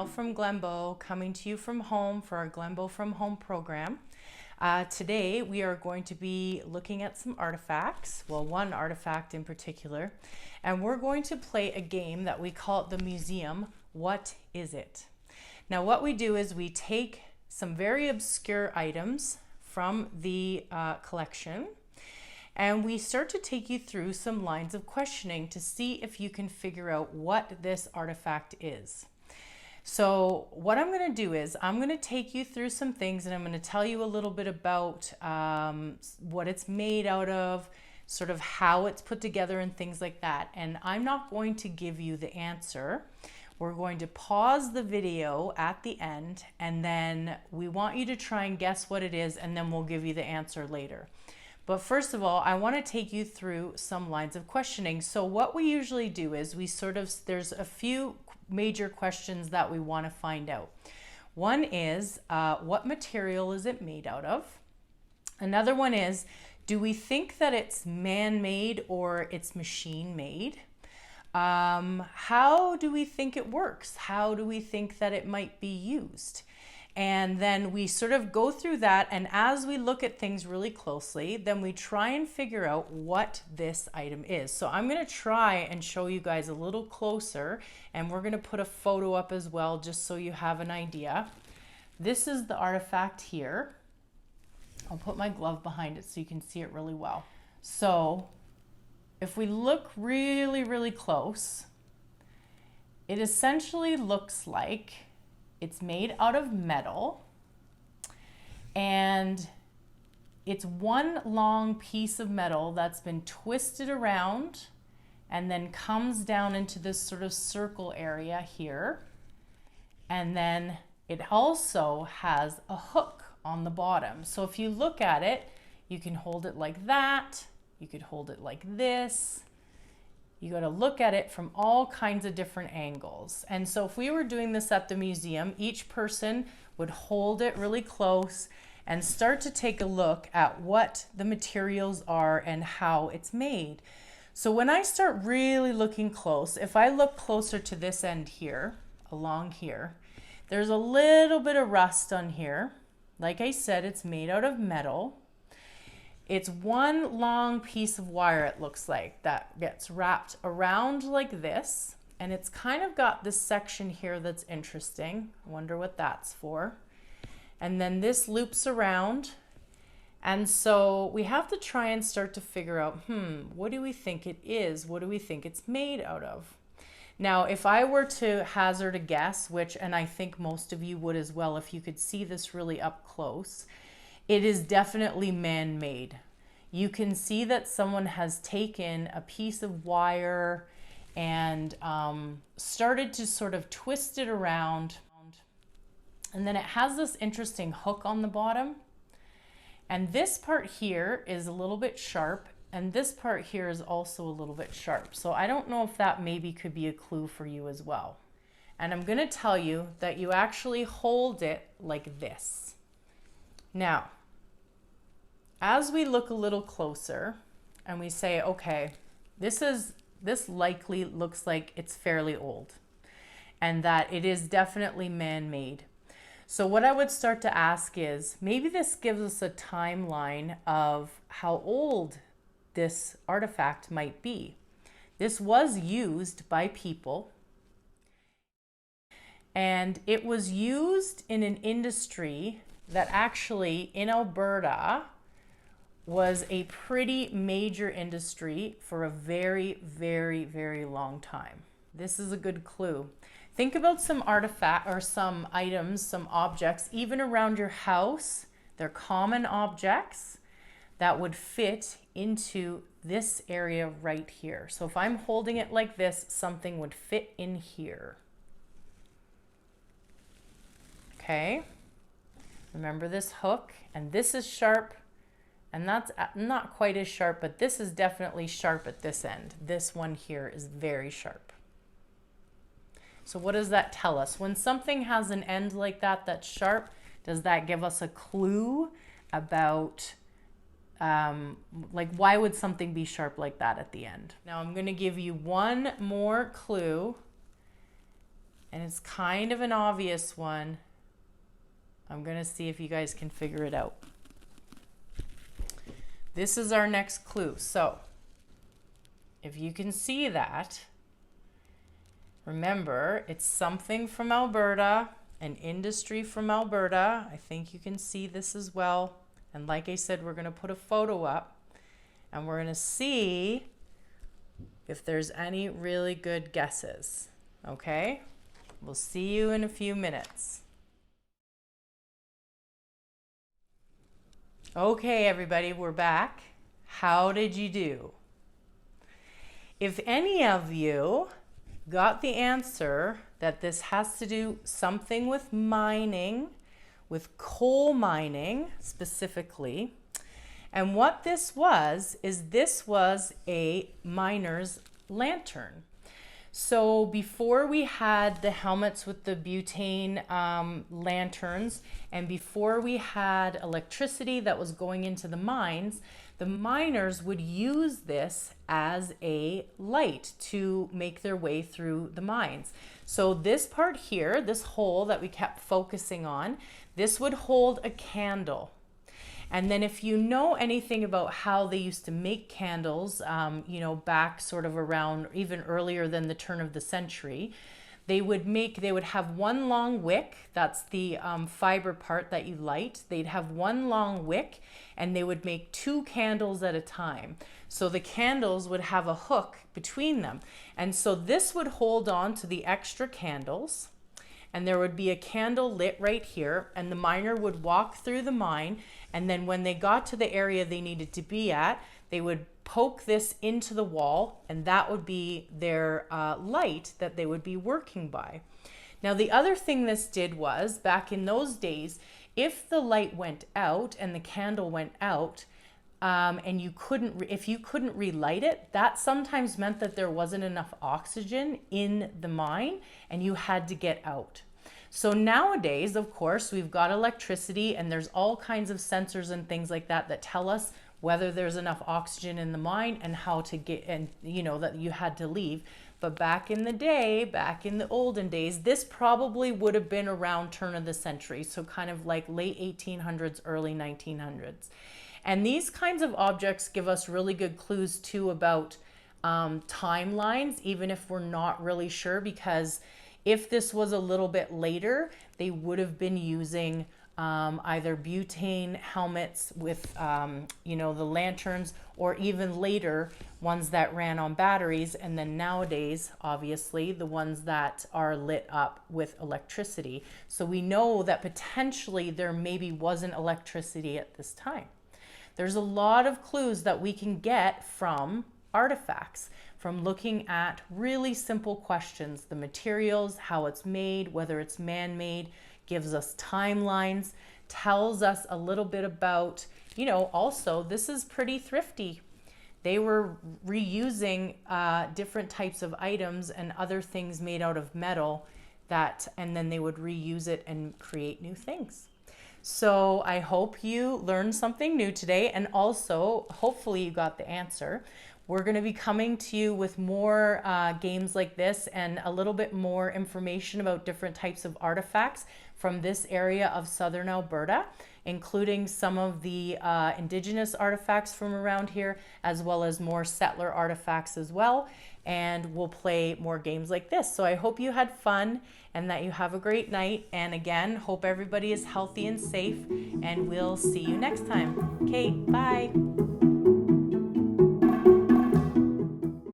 Danielle from Glenbow, coming to you from home for our Glenbow from Home program. Today we are going to be looking at some artifacts, well, one artifact in particular, and we're going to play a game that we call it the museum. What is it? Now what we do is we take some very obscure items from the collection, and we start to take you through some lines of questioning to see if you can figure out what this artifact is. So what I'm going to do is I'm going to take you through some things, and I'm going to tell you a little bit about what it's made out of, sort of how it's put together and things like that. And I'm not going to give you the answer. We're going to pause the video at the end, and then we want you to try and guess what it is, and then we'll give you the answer later. But first of all, I want to take you through some lines of questioning. So what we usually do is there's a few major questions that we want to find out. One is, what material is it made out of? Another one is, do we think that it's man-made or it's machine-made? How do we think it works? How do we think that it might be used? And then we sort of go through that, and as we look at things really closely, then we try and figure out what this item is. So I'm going to try and show you guys a little closer, and we're going to put a photo up as well just so you have an idea. This is the artifact here. I'll put my glove behind it so you can see it really well. So if we look really, really close, it essentially looks like it's made out of metal, and it's one long piece of metal that's been twisted around and then comes down into this sort of circle area here. And then it also has a hook on the bottom. So if you look at it, you can hold it like that, you could hold it like this. You got to look at it from all kinds of different angles. And so if we were doing this at the museum, each person would hold it really close and start to take a look at what the materials are and how it's made. So when I start really looking close, if I look closer to this end here, along here, there's a little bit of rust on here. Like I said, it's made out of metal. It's one long piece of wire, it looks like, that gets wrapped around like this, and it's kind of got this section here that's interesting. I wonder what that's for. And then this loops around, and so we have to try and start to figure out, what do we think it is? What do we think it's made out of? Now, if I were to hazard a guess, and I think most of you would as well if you could see this really up close, it is definitely man-made. You can see that someone has taken a piece of wire and started to sort of twist it around. And then it has this interesting hook on the bottom. And this part here is a little bit sharp, and this part here is also a little bit sharp. So I don't know if that maybe could be a clue for you as well. And I'm going to tell you that you actually hold it like this. Now, as we look a little closer and we say, okay, this likely looks like it's fairly old and that it is definitely man-made. So what I would start to ask is, maybe this gives us a timeline of how old this artifact might be. This was used by people, and it was used in an industry that actually in Alberta was a pretty major industry for a very, very, very long time. This is a good clue. Think about some artifact or some items, some objects, even around your house. They're common objects that would fit into this area right here. So if I'm holding it like this, something would fit in here. Okay. Remember this hook, and this is sharp, and that's not quite as sharp, but this is definitely sharp at this end. This one here is very sharp. So what does that tell us? When something has an end like that that's sharp, does that give us a clue about like why would something be sharp like that at the end? Now I'm going to give you one more clue. And it's kind of an obvious one. I'm going to see if you guys can figure it out. This is our next clue. So if you can see that, remember, it's something from Alberta, an industry from Alberta. I think you can see this as well. And like I said, we're going to put a photo up and we're going to see if there's any really good guesses. Okay? We'll see you in a few minutes. Okay, everybody, we're back. How did you do? If any of you got the answer that this has to do something with mining, with coal mining specifically, and what this was is this was a miner's lantern. So before we had the helmets with the butane lanterns, and before we had electricity that was going into the mines, the miners would use this as a light to make their way through the mines. So this part here, this hole that we kept focusing on, this would hold a candle. And then if you know anything about how they used to make candles, you know, back sort of around even earlier than the turn of the century, they would have one long wick, that's the fiber part that you light. They'd have one long wick and they would make 2 candles at a time. So the candles would have a hook between them. And so this would hold on to the extra candles. And there would be a candle lit right here, and the miner would walk through the mine, and then when they got to the area they needed to be at, they would poke this into the wall, and that would be their light that they would be working by. Now the other thing this did was, back in those days, if the light went out and the candle went out, and if you couldn't relight it, that sometimes meant that there wasn't enough oxygen in the mine and you had to get out. So nowadays, of course, we've got electricity and there's all kinds of sensors and things like that that tell us whether there's enough oxygen in the mine and how to get, and you know, that you had to leave. But back in the day, back in the olden days, this probably would have been around turn of the century. So kind of like late 1800s, early 1900s. And these kinds of objects give us really good clues too about timelines, even if we're not really sure, because if this was a little bit later, they would have been using either butane helmets with, you know, the lanterns, or even later ones that ran on batteries. And then nowadays, obviously, the ones that are lit up with electricity. So we know that potentially there maybe wasn't electricity at this time. There's a lot of clues that we can get from artifacts, from looking at really simple questions, the materials, how it's made, whether it's man-made, gives us timelines, tells us a little bit about, you know, also this is pretty thrifty. They were reusing different types of items and other things made out of metal and then they would reuse it and create new things. So I hope you learned something new today, and also hopefully you got the answer. We're going to be coming to you with more games like this and a little bit more information about different types of artifacts from this area of southern Alberta, including some of the indigenous artifacts from around here, as well as more settler artifacts as well. And we'll play more games like this. So I hope you had fun and that you have a great night. And again, hope everybody is healthy and safe, and we'll see you next time. Okay, bye.